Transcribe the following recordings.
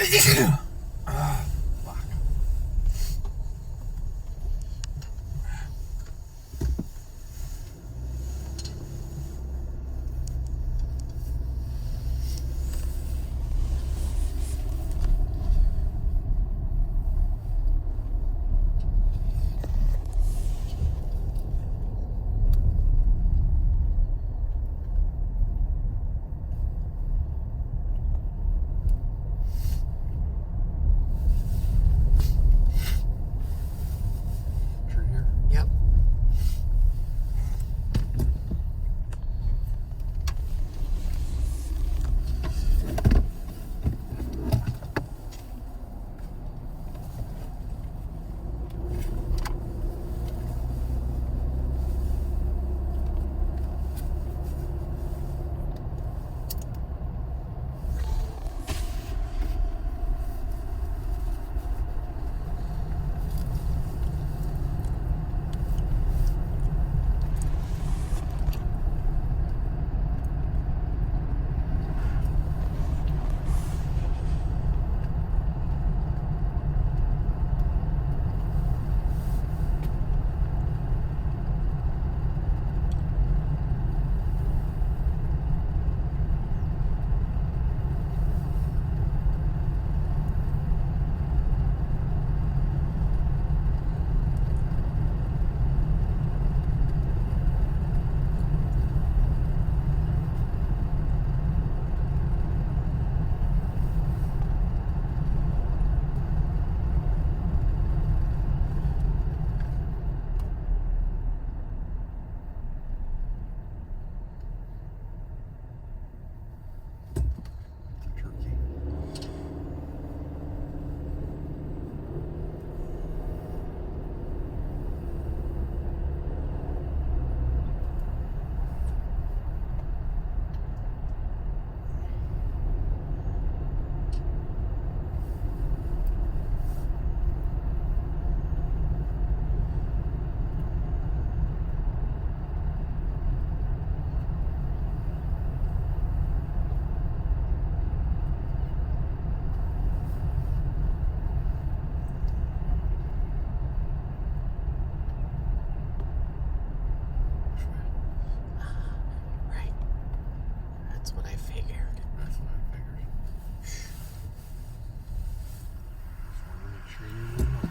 Fuck. Turn here. Yep. Turkey. Right. That's what I figured. That's what I figured. Just wanted to make sure you remember.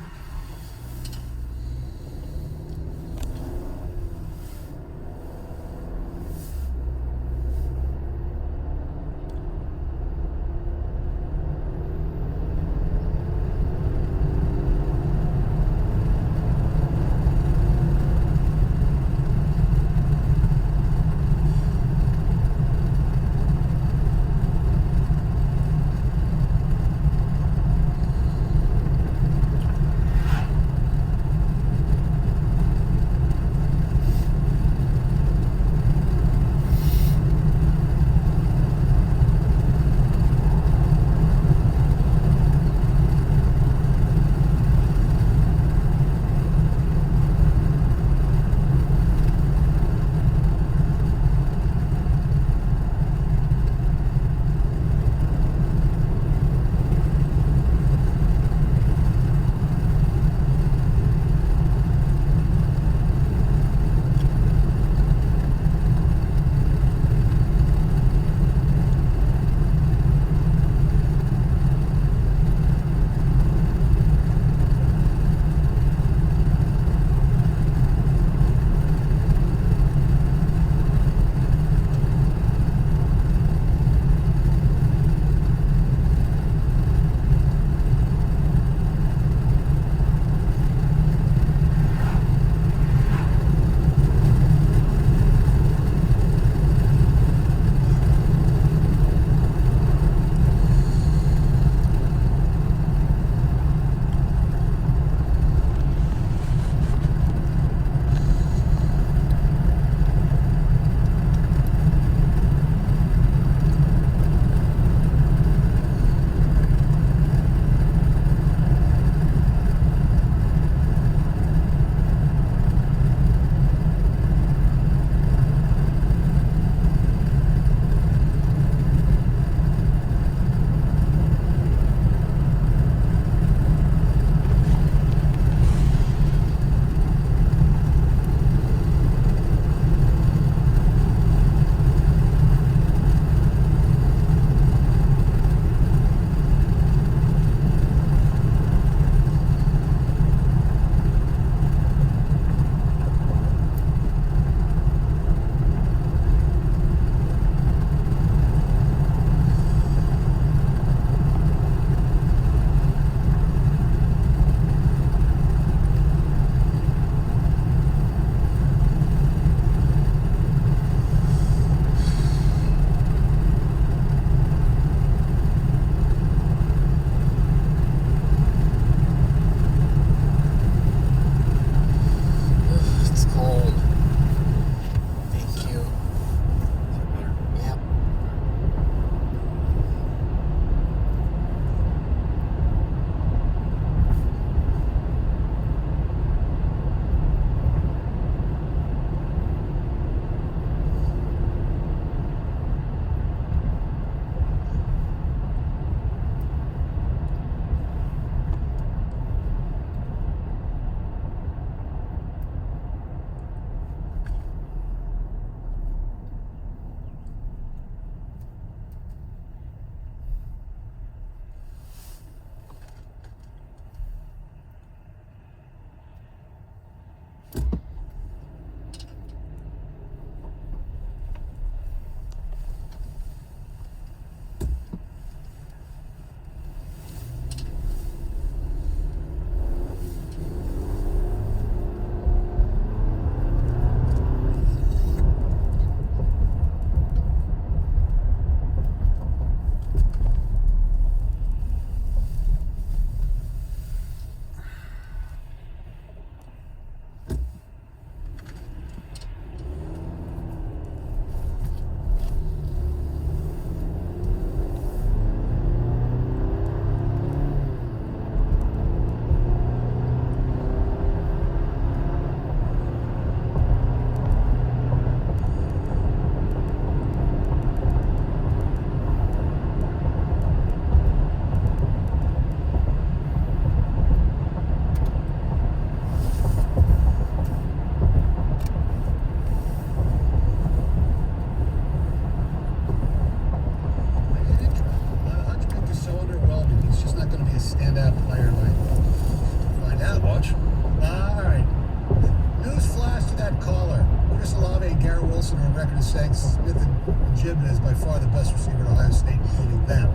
record is saying Smith and Jibba is by far the best receiver at Ohio State, including them.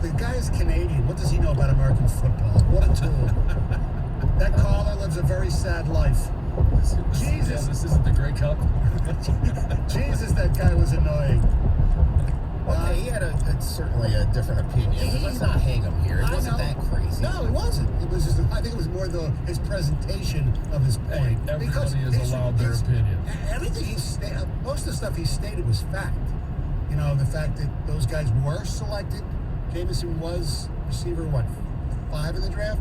The guy is Canadian. What does he know about American football? What a tool. That caller lives a very sad life. Jesus. This isn't the Grey Cup. Jesus, that guy was annoying. Okay, he had certainly a different opinion. Let's not hang him here. It wasn't that crazy. No, it wasn't. It was just. I think it was more his presentation of his point. Everybody is allowed their opinion. Everything most of the stuff he stated was fact. You know, the fact that those guys were selected. Jameson was receiver 5 in the draft.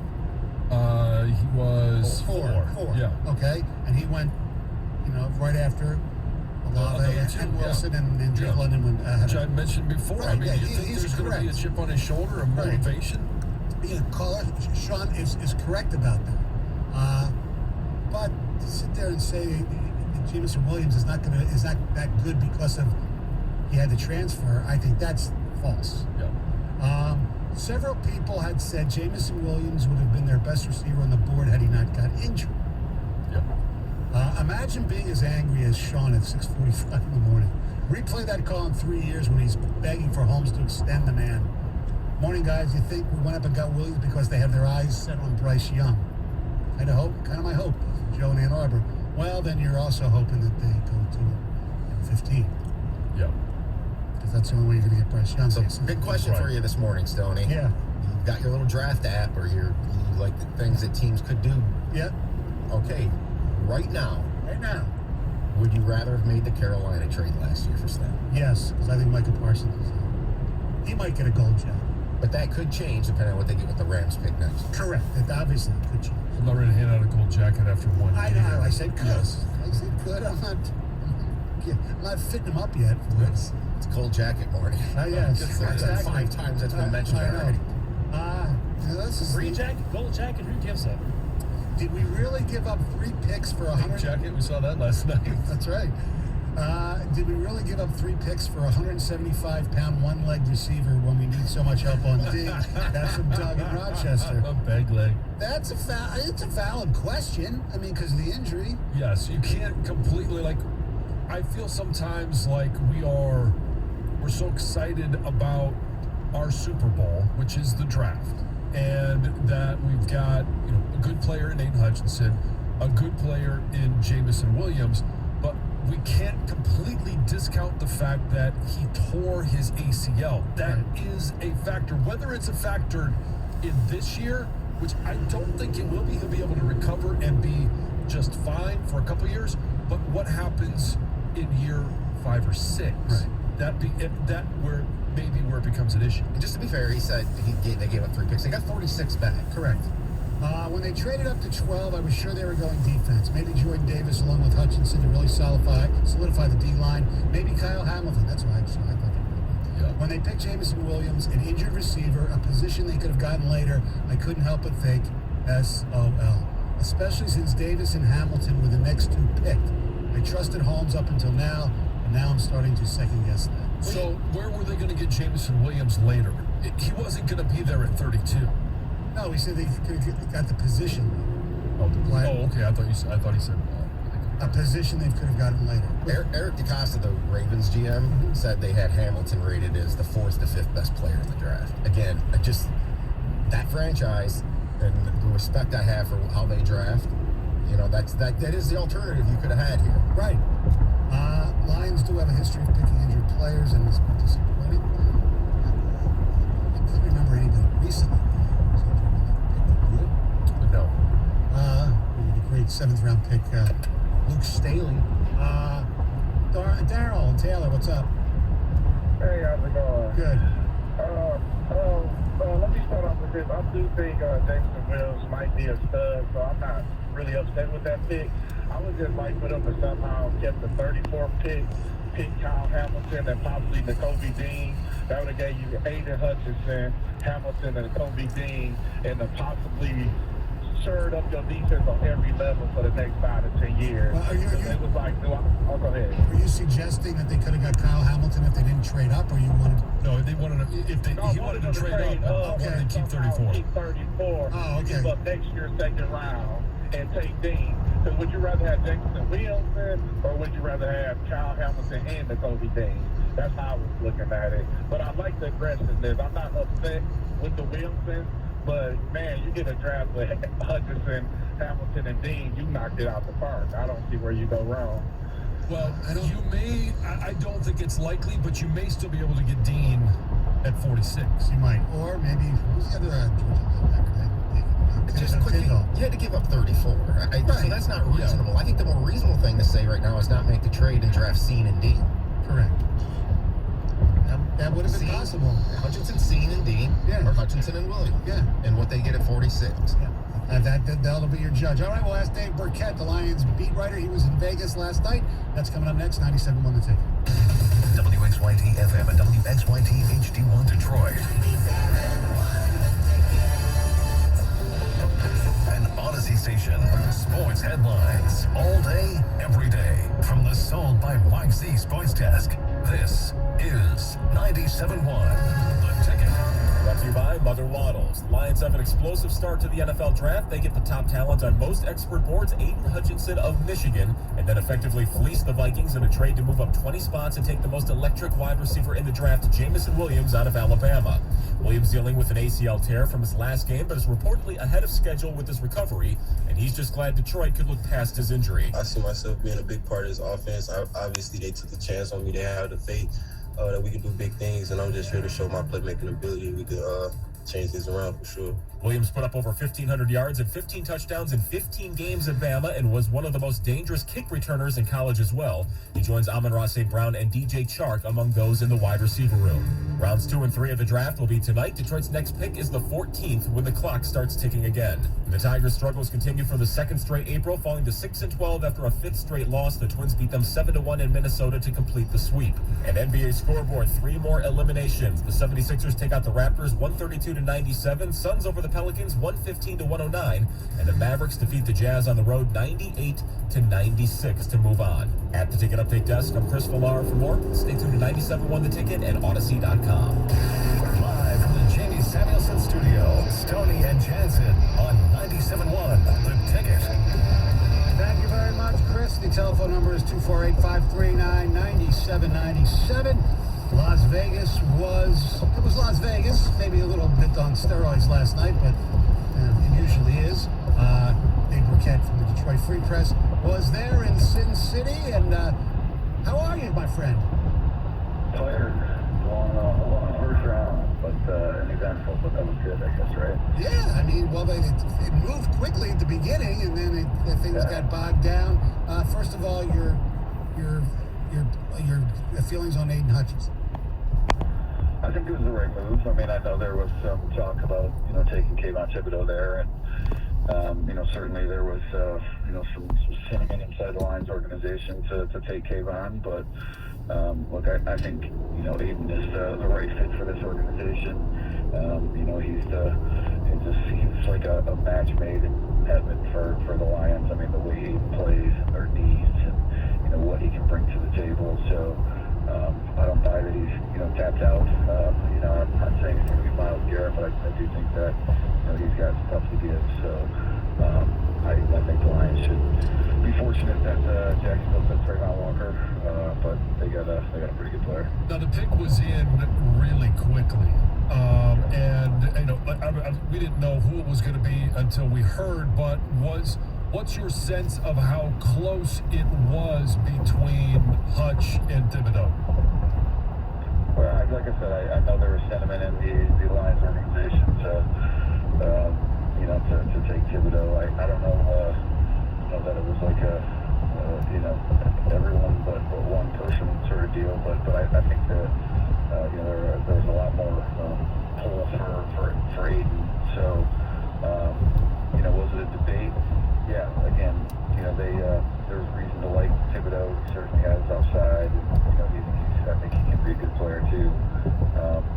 He was four. Yeah. Okay, and he went, right after Olave and Wilson and Drake London went ahead. Which I mentioned before. Right, I mean, you think he's there's going to be a chip on his shoulder, a motivation? Yeah, caller Sean is correct about that. But to sit there and say that Jameson Williams is not that good because of he had to transfer, I think that's false. Yeah. Several people had said Jameson Williams would have been their best receiver on the board had he not got injured. Yeah. Imagine being as angry as Sean at 6:45 in the morning. Replay that call in 3 years when he's begging for Holmes to extend the man. Morning, guys. You think we went up and got Williams because they have their eyes set on Bryce Young? Kind of my hope. Joe in Ann Arbor. Well, then you're also hoping that they go to 15. Yeah. Because that's the only way you're going to get Bryce Young. So, big question for you this morning, Stoney. Yeah. You've got your little draft app, or you like the things that teams could do. Yeah. Okay. Right now, would you rather have made the Carolina trade last year for Stan? Yes, because I think Micah Parsons he might get a gold jacket. But that could change depending on what they get with the Rams pick next. Correct. It obviously could change. I'm not ready to hand out a gold jacket after 1 year. I know. I said could. Yes. I said could. I'm not fitting him up yet for this. It's cold jacket morning. Yes. That's 5 times that's been mentioned already. Green jacket, gold jacket, who gives up? Did we really give up 3 picks for 100? Jacket, we saw that last night. That's right. Did we really give up 3 picks for a 175-pound one-legged receiver when we need so much help on D? That's from Doug in Rochester. A bag leg. It's a valid question. I mean, because of the injury. Yes, you can't completely, I feel sometimes like we're so excited about our Super Bowl, which is the draft, and that we've got, a good player in Aiden Hutchinson, a good player in Jameson Williams, but we can't completely discount the fact that he tore his ACL. That is a factor. Whether it's a factor in this year, which I don't think it will be, he'll be able to recover and be just fine for a couple years, but what happens in year 5 or 6? Right. Maybe where it becomes an issue. And just to be fair, he said they gave up 3 picks. They got 46 back. Correct. When they traded up to 12, I was sure they were going defense. Maybe Jordan Davis along with Hutchinson to really solidify the D-line. Maybe Kyle Hamilton. That's why I thought they were. Yeah. When they picked Jameson Williams, an injured receiver, a position they could have gotten later, I couldn't help but think SOL. Especially since Davis and Hamilton were the next 2 picked. I trusted Holmes up until now, and now I'm starting to second-guess that. So where were they going to get Jameson Williams later? He wasn't going to be there at 32. No, he said they could have got the position. Okay. I thought he said a position they could have gotten later. Eric DeCosta, the Ravens GM, said they had Hamilton rated as the 4th to 5th best player in the draft. Again, just that franchise and the respect I have for how they draft, that is the alternative you could have had here. Right. Lions do have a history of picking injured players, and it's been disappointing. I can't remember anybody recently. No. The great 7th-round pick, Luke Staley. Darryl and Taylor, what's up? Hey, how's it going? Good. Let me start off with this. I do think Jameson Williams might be a stud, so I'm not really upset with that pick. I would just like for them to somehow get the 34th pick Kyle Hamilton and possibly Nakobe Dean. That would have gave you Aiden Hutchinson, Hamilton, and Nakobe Dean, and to possibly shored up your defense on every level for the next 5 to 10 years. Well, it was like, go ahead. Are you suggesting that they could have got Kyle Hamilton if they didn't trade up, or you wanted? No, they wanted to. He wanted to trade up. Okay. They keep 34. Keep 34. Oh, okay. Give up next year's 2nd round and take Dean. Because would you rather have Jameson Williamson or would you rather have Kyle Hamilton and Kobe Dean? That's how I was looking at it. But I like the aggressiveness. I'm not upset with the Williamson, but man, you get a draft with Hutchinson, Hamilton, and Dean, you knocked it out the park. I don't see where you go wrong. Well, I don't think it's likely, but you may still be able to get Dean at 46. You might. Or maybe, who's the other Georgia linebacker? Just quickly, you had to give up 34. Right. So that's not reasonable. I think the more reasonable thing to say right now is not make the trade and draft Seen and Dean. Correct. That would have been possible. Hutchinson, Seen, and Dean, Yeah. or Hutchinson and Williams. Yeah. And what they get at 46. Yeah. That'll be your judge. All right, we'll ask Dave Birkett, the Lions beat writer. He was in Vegas last night. That's coming up next. 97.1 The Ticket. WXYT FM and WXYT HD1 Detroit. An Odyssey station. Sports headlines all day, every day. From the Sold by Mike Z Sports Desk. This is 97.1 The Ticket. Brought to you by Mother Waddles. Lions have an explosive start to the NFL draft. They get the top talent on most expert boards, Aiden Hutchinson of Michigan, and then effectively fleece the Vikings in a trade to move up 20 spots and take the most electric wide receiver in the draft, Jameson Williams, out of Alabama. Williams dealing with an ACL tear from his last game, but is reportedly ahead of schedule with his recovery, and he's just glad Detroit could look past his injury. I see myself being a big part of this offense. Obviously, they took a chance on me. They have the faith that we can do big things, and I'm just here to show my playmaking ability. We could change things around for sure. Williams put up over 1,500 yards and 15 touchdowns in 15 games at Bama and was one of the most dangerous kick returners in college as well. He joins Amon-Ra St. Brown and DJ Chark among those in the wide receiver room. Rounds 2 and 3 of the draft will be tonight. Detroit's next pick is the 14th when the clock starts ticking again. The Tigers' struggles continue for the second straight April, falling to 6-12 after a fifth straight loss. The Twins beat them 7-1 in Minnesota to complete the sweep. And NBA scoreboard, 3 more eliminations. The 76ers take out the Raptors 132-97. Suns over the Pelicans 115-109, and the Mavericks defeat the Jazz on the road 98-96 to move on. At the Ticket Update Desk, I'm Chris Villar. For more, stay tuned to 97.1 The Ticket and Odyssey.com. Live from the Jamie Samuelson studio, Stoney and Jansen on 97.1 The Ticket. Thank you very much, Chris. The telephone number is 248-539-9797. Las Vegas was Las Vegas, maybe a little bit on steroids last night, but it usually is. Dave Birkett from the Detroit Free Press was there in Sin City, and how are you, my friend? Tired. Long first round, but an eventful, but that was good, I guess, right? Yeah, I mean, well, it moved quickly at the beginning, and then things got bogged down. First of all, your feelings on Aiden Hutchinson. I think it was the right move. I mean, I know there was some talk about, taking Kayvon Thibodeau there, and, certainly there was, some sentiment inside the Lions organization to take Kayvon, but, look, I think, Aiden is the right fit for this organization. He's like a match made in heaven for the Lions. I mean, the way he plays their needs and, what he can bring to the table. So, I don't buy that he's, tapped out. I'm not saying it's going to be Myles Garrett, but I do think that, he's got stuff to give. So, I think the Lions should be fortunate that Jacksonville took Trayvon Walker, but they got a pretty good player. Now, the pick was in really quickly. We didn't know who it was going to be until we heard, but what's your sense of how close it was between Hutch and Thibodeau? Well, like I said, I know there was sentiment in the Lions organization to take Thibodeau. I don't know that it was like everyone but one person sort of deal, but I think that there was a lot more pull for Aiden. So was it a debate? Yeah. Again, there was reason to like Thibodeau. He certainly has upside. And, I think he can be a good player too.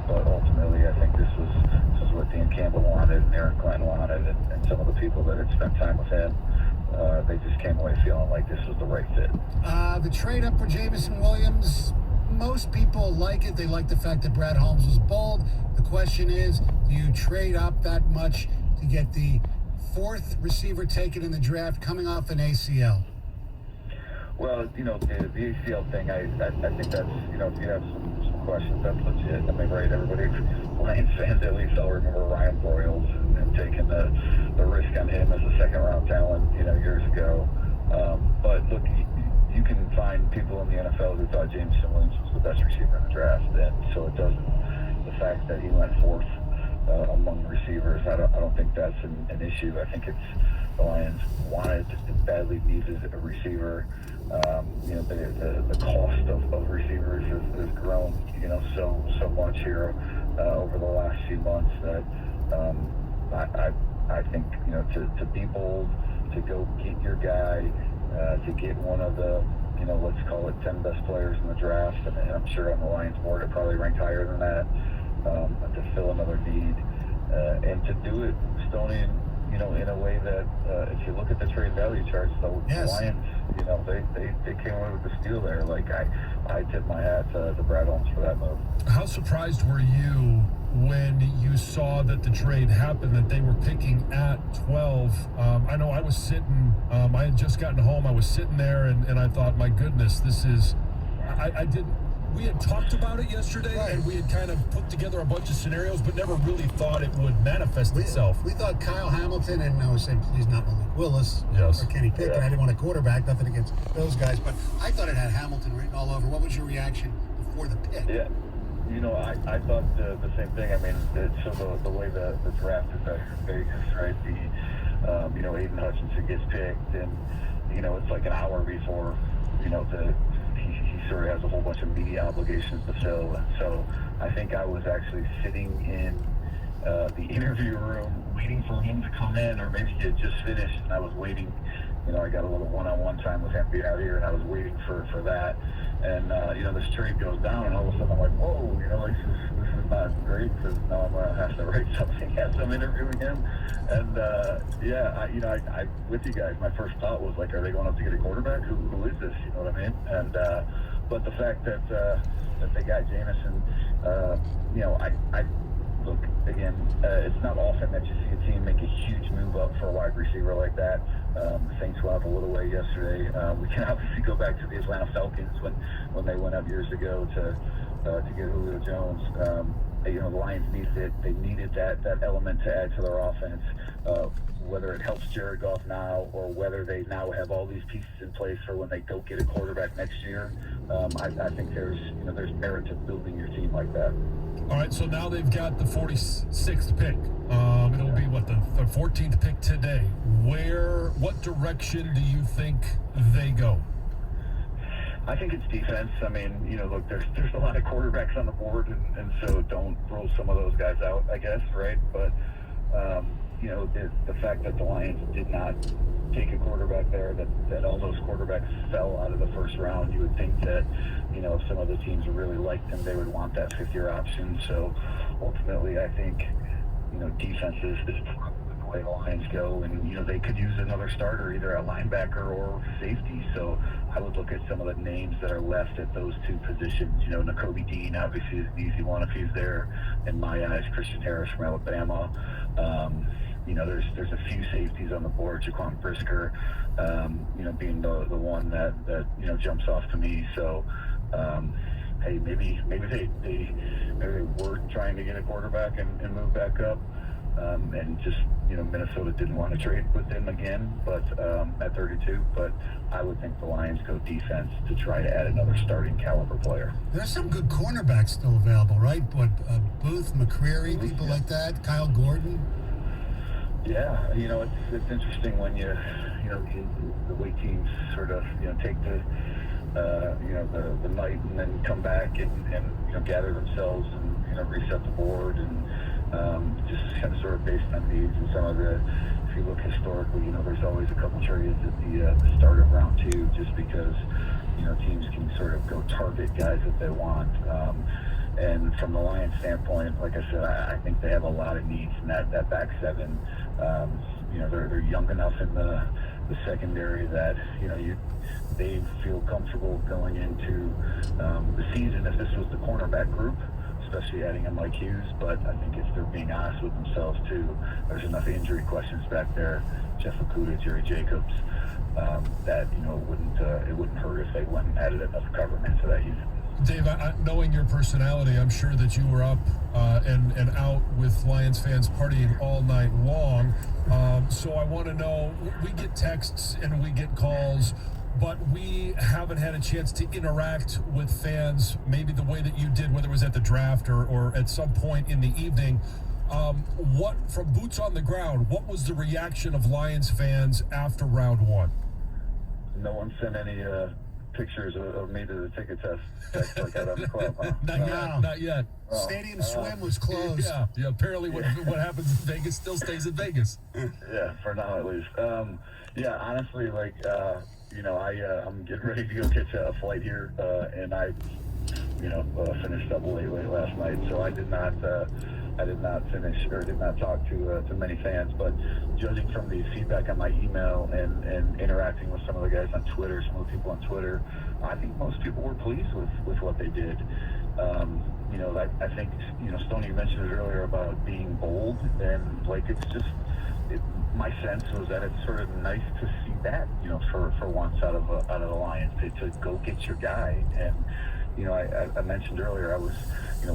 But ultimately, I think this is what Dan Campbell wanted, and Aaron Glenn wanted, and some of the people that had spent time with him. They just came away feeling like this was the right fit. The trade up for Jameson Williams, most people like it. They like the fact that Brad Holmes was bold. The question is, do you trade up that much to get the fourth receiver taken in the draft coming off an ACL. Well, the ACL thing, I think that's, if you have some questions, that's legit. I mean, right, everybody, Lions fans at least all remember Ryan Broyles and taking the risk on him as a second-round talent, years ago. But look, you can find people in the NFL who thought Jameson Williams was the best receiver in the draft, and so it doesn't, the fact that he went fourth among receivers, I don't think that's an issue. I think it's the Lions wanted and badly needed a receiver. The cost of receivers has grown, so much here over the last few months that I think, to be bold, to go get your guy, to get one of the, let's call it 10 best players in the draft, and I'm sure on the Lions board it probably ranked higher than that, to fill another need, and to do it, Stoney, in a way that if you look at the trade value charts, the Lions, they came away with the steal there. Like, I tip my hat to Brad Holmes for that move. How surprised were you when you saw that the trade happened, that they were picking at 12? I know I was sitting, I had just gotten home, I was sitting there, and I thought, my goodness, this is, we had talked about it yesterday, right, and we had kind of put together a bunch of scenarios, but never really thought it would manifest itself. We thought Kyle Hamilton, and I was saying, please not Malik Willis or Kenny Pickett. I didn't want a quarterback, nothing against those guys, but I thought it had Hamilton written all over. What was your reaction before the pick? Yeah. I thought the same thing. I mean, so the way the draft is at Vegas, right? Aiden Hutchinson gets picked, and it's like an hour before he sort of has a whole bunch of media obligations to fill, and so I think I was actually sitting in the interview room waiting for him to come in, or maybe he had just finished, and I was waiting. I got a little one-on-one time with him being out here, and I was waiting for that. And, this trade goes down, and all of a sudden I'm like, whoa, this is not great, because now I'm going to have to write something as I'm interviewing him. And, I with you guys, my first thought was like, are they going up to get a quarterback? Who is this? You know what I mean? And, but the fact that they got Jameson, look, again, it's not often that you see a team make a huge move up for a wide receiver like that. The Saints went up a little way yesterday. We can obviously go back to the Atlanta Falcons when they went up years ago to get Julio Jones. The Lions needed it. They needed that element to add to their offense. Whether it helps Jared Goff now, or whether they now have all these pieces in place for when they go get a quarterback next year, I think there's merit to building your team like that. All right, so now they've got the 46th pick. It'll be the 14th pick today. What direction do you think they go? I think it's defense. I mean, look, there's a lot of quarterbacks on the board, and so don't throw some of those guys out, I guess, right? But the fact that the Lions did not take a quarterback there, that all those quarterbacks fell out of the first round, you would think that, if some of the teams really liked them, they would want that fifth-year option. So ultimately, I think, defense is probably the way the Lions go, and, they could use another starter, either a linebacker or safety. So I would look at some of the names that are left at those two positions. Nakobe Dean obviously is an easy one if he's there. In my eyes, Christian Harris from Alabama. There's a few safeties on the board. Jaquan Brisker, being the one that jumps off to me. So, hey, maybe they were trying to get a quarterback and move back up, and just Minnesota didn't want to trade with him again, but at 32. But I would think the Lions go defense to try to add another starting caliber player. There's some good cornerbacks still available, right? But Booth, McCreary, people like that, Kyle Gordon. Yeah, it's interesting when the way teams sort of take the night and then come back and gather themselves and reset the board and just kind of sort of based on needs and some of the. If you look historically, there's always a couple trades at the start of round two, just because teams can sort of go target guys that they want. And from the Lions standpoint, like I said, I think they have a lot of needs in that back seven. They're young enough in the secondary that they feel comfortable going into the season. If this was the cornerback group, especially adding in Mike Hughes. But I think if they're being honest with themselves too, there's enough injury questions back there. Jeff Okudah, Jerry Jacobs, that it wouldn't hurt if they went and added enough cover into that unit. Dave, knowing your personality, I'm sure that you were up and out with Lions fans partying all night long. So I want to know, we get texts and we get calls, but we haven't had a chance to interact with fans maybe the way that you did, whether it was at the draft or at some point in the evening. What, from boots on the ground, what was the reaction of Lions fans after round one? No one sent any pictures of me to the ticket test like out on the club, huh? Not yet. Stadium swim was closed. Yeah. Apparently, what happens in Vegas still stays in Vegas. Yeah, for now at least. Yeah, honestly, I'm getting ready to go catch a flight here, and I, finished up late last night, so I did not finish or did not talk to many fans, but judging from the feedback on my email and interacting with some of the guys on Twitter, some of the people on Twitter, I think most people were pleased with what they did. I think, Stoney mentioned it earlier about being bold, and my sense was that it's sort of nice to see that, for once out of the Lions to go get your guy. And I mentioned earlier I was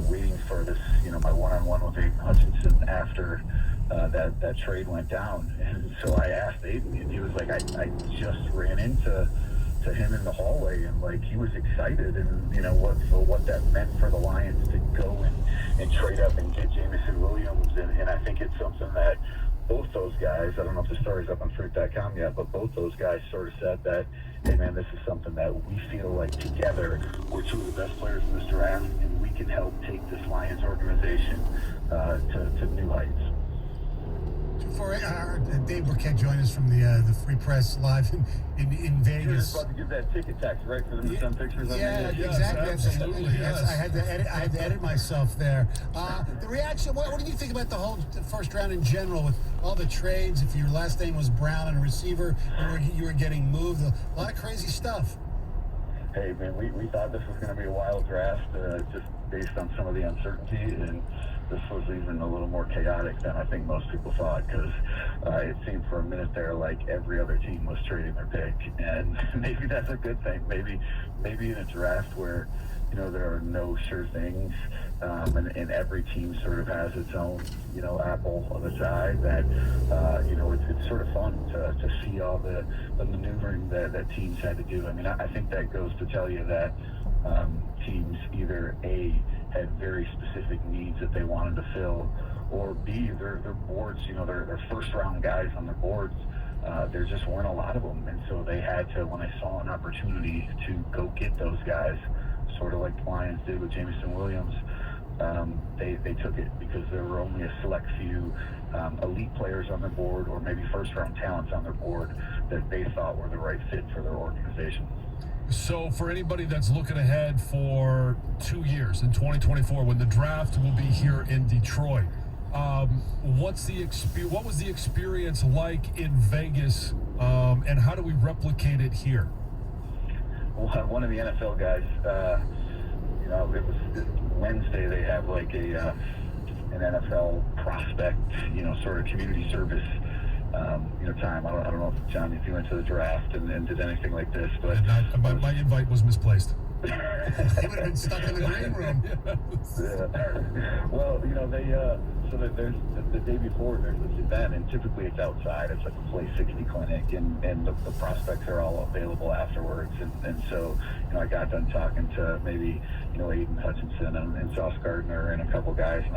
waiting for this, my one-on-one with Aiden Hutchinson after that trade went down, and so I asked Aiden, and he was like, I just ran into him in the hallway, and he was excited, and what that meant for the Lions to go and trade up and get Jamison Williams, and I think it's something that both those guys, I don't know if the story's up on fruit.com yet, but both those guys sort of said that, hey man, this is something that we feel like together we're two of the best players in this draft, and we can help take this Lions organization to new heights. Before Dave Birkett joined us from the Free Press Live in Vegas. You're just about to give that ticket tax, right, for them to send pictures on exactly. Absolutely, yes. I had to edit myself there. The reaction, what did you think about the whole first round in general with all the trades? If your last name was Brown and a receiver, you were getting moved. A lot of crazy stuff. Hey, man, we thought this was going to be a wild draft just based on some of the uncertainty, and this was even a little more chaotic than I think most people thought, because it seemed for a minute there like every other team was trading their pick, and maybe that's a good thing. Maybe in a draft where there are no sure things, and every team sort of has its own apple on the side, that it's sort of fun to see all the maneuvering that teams had to do. I mean, I think that goes to tell you that teams either A, had very specific needs that they wanted to fill, or B, their boards, their first round guys on their boards, there just weren't a lot of them, and so they had to, when they saw an opportunity to go get those guys, sort of like the Lions did with Jamison Williams, they took it, because there were only a select few elite players on their board, or maybe first round talents on their board, that they thought were the right fit for their organization. So for anybody that's looking ahead for 2 years, in 2024, when the draft will be here in Detroit, what was the experience like in Vegas, and how do we replicate it here? Well, one of the NFL guys, it was Wednesday, they have like an NFL prospect, sort of community service time. I don't know if, John, if you went to the draft and did anything like this, but my invite was misplaced. He would have been stuck in the green room. Yeah. Well, so that there's the day before there's this event, and typically it's outside. It's like a Play 60 clinic, and the prospects are all available afterwards. And so, I got done talking to maybe, Aiden Hutchinson and Sauce Gardner and a couple guys, and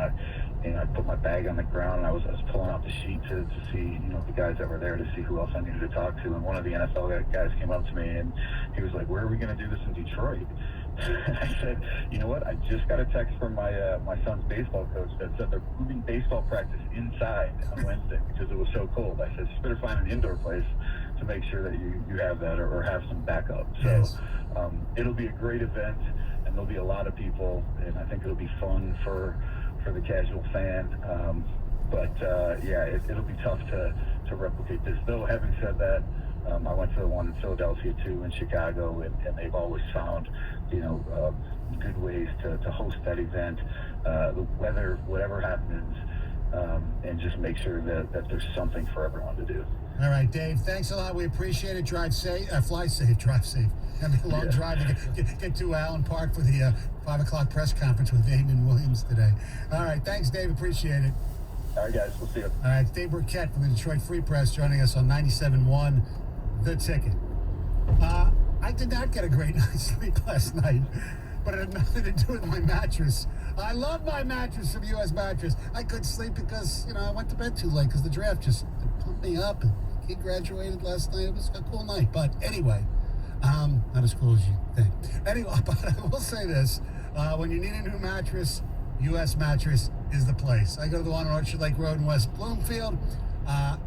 I put my bag on the ground, and I was pulling out the sheet to see, the guys that were there, to see who else I needed to talk to. And one of the NFL guys came up to me, and he was like, "Where are we going to do this in Detroit?" I said, "You know what? I just got a text from my son's baseball coach that said they're moving baseball practice inside on Wednesday because it was so cold." I said, "You better find an indoor place to make sure that you have that or have some backup." So yes. It'll be a great event, and there'll be a lot of people, and I think it'll be fun for the casual fan. It'll be tough to replicate this. Though, having said that, I went to the one in Philadelphia too, in Chicago, and they've always found, good ways to host that event. the weather, whatever happens, and just make sure that there's something for everyone to do. All right, Dave, thanks a lot. We appreciate it. Drive safe, fly safe, drive safe. Have a long drive to get to Allen Park for the 5 o'clock press conference with Damon Williams today. All right, thanks, Dave. Appreciate it. All right, guys, we'll see you. All right, it's Dave Birkett from the Detroit Free Press joining us on 97.1 The Ticket. I did not get a great night's sleep last night, but it had nothing to do with my mattress. I love my mattress from U.S. Mattress. I couldn't sleep because, I went to bed too late because the draft just pumped me up. And he graduated last night. It was a cool night. But anyway, not as cool as you think. Anyway, but I will say this. When you need a new mattress, U.S. Mattress is the place. I go to the one on Orchard Lake Road in West Bloomfield.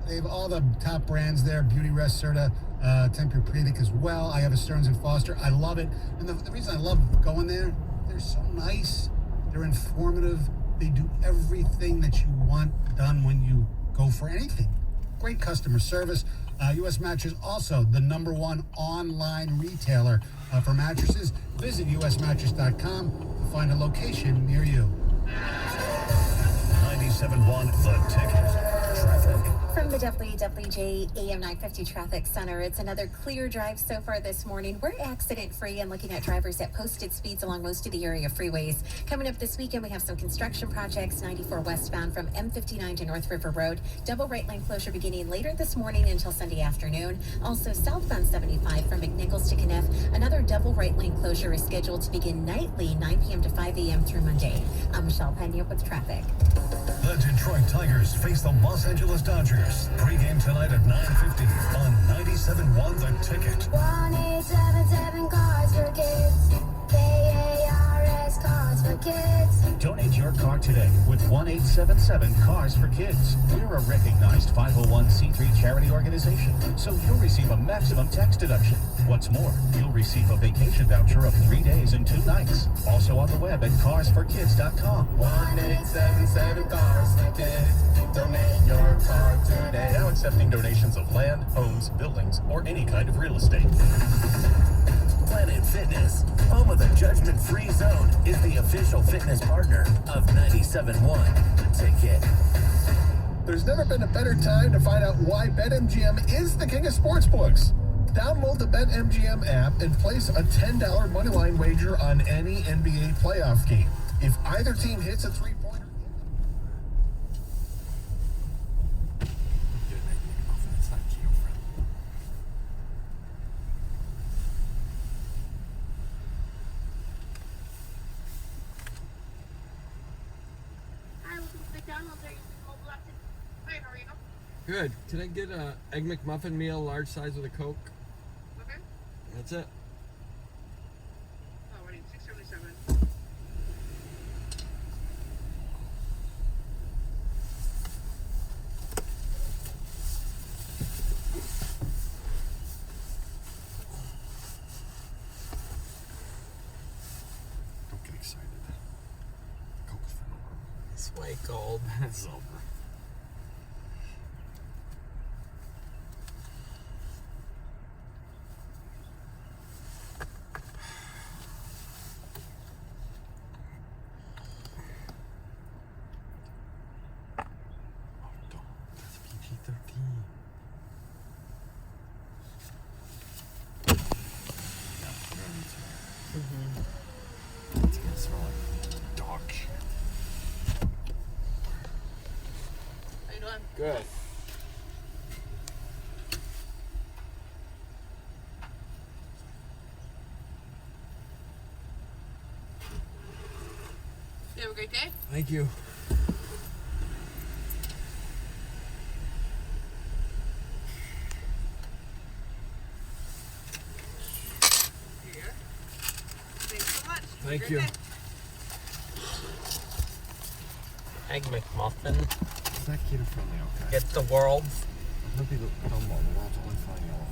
They have all the top brands there. Beauty Rest, Serta, Tempur-Pedic as well. I have a Stearns & Foster. I love it. And the reason I love going there, they're so nice. They're informative. They do everything that you want done when you go for anything. Great customer service. U.S. Mattress, also the #1 online retailer for mattresses. Visit usmattress.com to find a location near you. 97.1 The Ticket. Traffic. From the WWJ AM 950 Traffic Center, it's another clear drive so far this morning. We're accident-free and looking at drivers at posted speeds along most of the area freeways. Coming up this weekend, we have some construction projects, 94 westbound from M59 to North River Road. Double right lane closure beginning later this morning until Sunday afternoon. Also, southbound 75 from McNichols to Kniff. Another double right lane closure is scheduled to begin nightly, 9 p.m. to 5 a.m. through Monday. I'm Michelle Pena with traffic. The Detroit Tigers face the Los Angeles Dodgers. Pre-game tonight at 9:50 on 97.1 The Ticket. 1877 Cars for Kids. KARS Cars for Kids. Donate your car today with 1877 Cars for Kids. We're a recognized 501c3 charity organization, so you'll receive a maximum tax deduction. What's more, you'll receive a vacation voucher of 3 days and 2 nights. Also on the web at carsforkids.com. 1877 Cars for Kids. Donate your car today. Now accepting donations of land, homes, buildings, or any kind of real estate. Planet Fitness, home of the judgment-free zone, is the official fitness partner of 97.1 The Ticket. There's never been a better time to find out why BetMGM is the king of sportsbooks. Download the BetMGM app and place a $10 moneyline wager on any NBA playoff game. If either team hits a three-pointer... Good. Can I get a Egg McMuffin meal, large size with a Coke? Okay. That's it. Oh, I need $6.77. Don't get excited. Coke's for no one. It's white gold. It's over. It's gonna smell like dog shit. How you doing? Good. You have a great day? Thank you. Here you go. Thanks so much. Thank Great you. day. Egg McMuffin. Is that keto friendly? Okay. Get the world. Maybe the world's only flying yellow.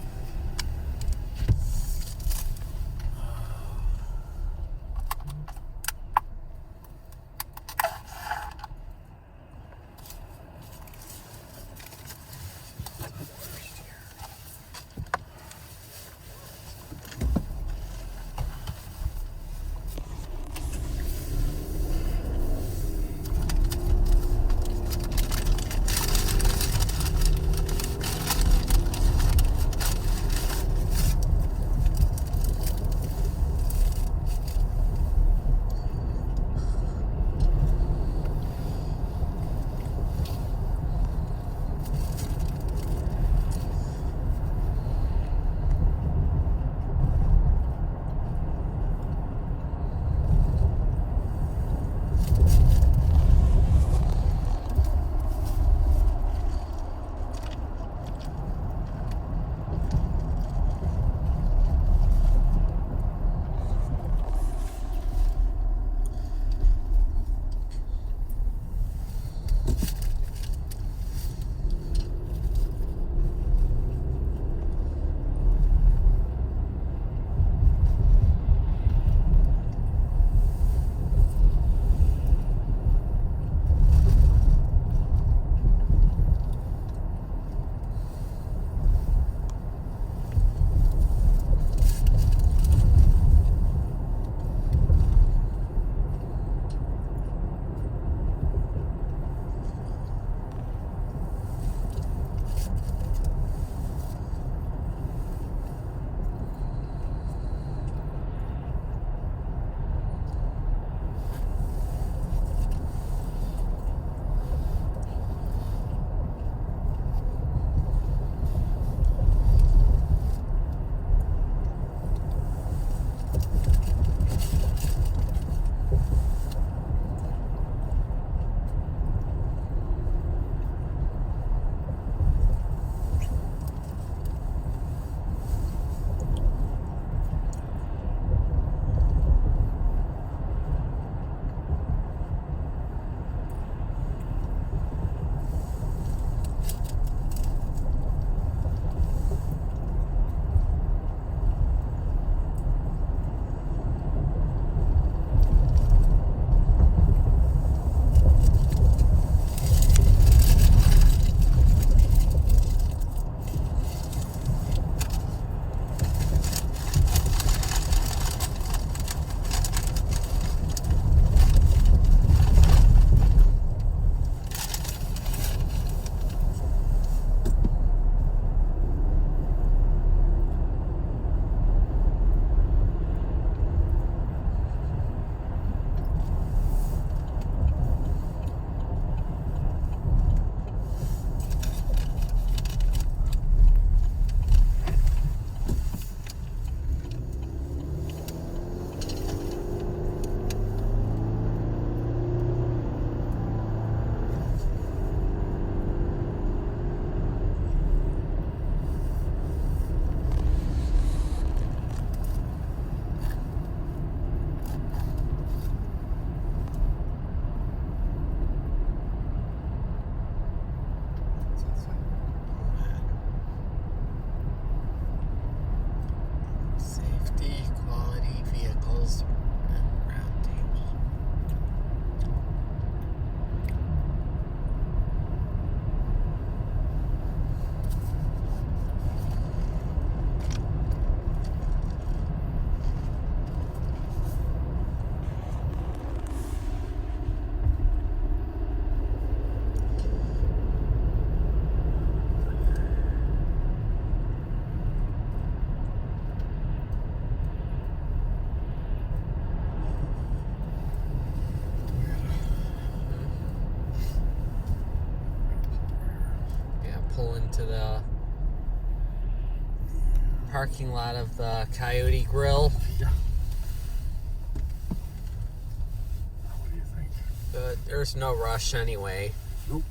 pull into the parking lot of the Coyote Grill. Yeah. But there's no rush anyway. Nope.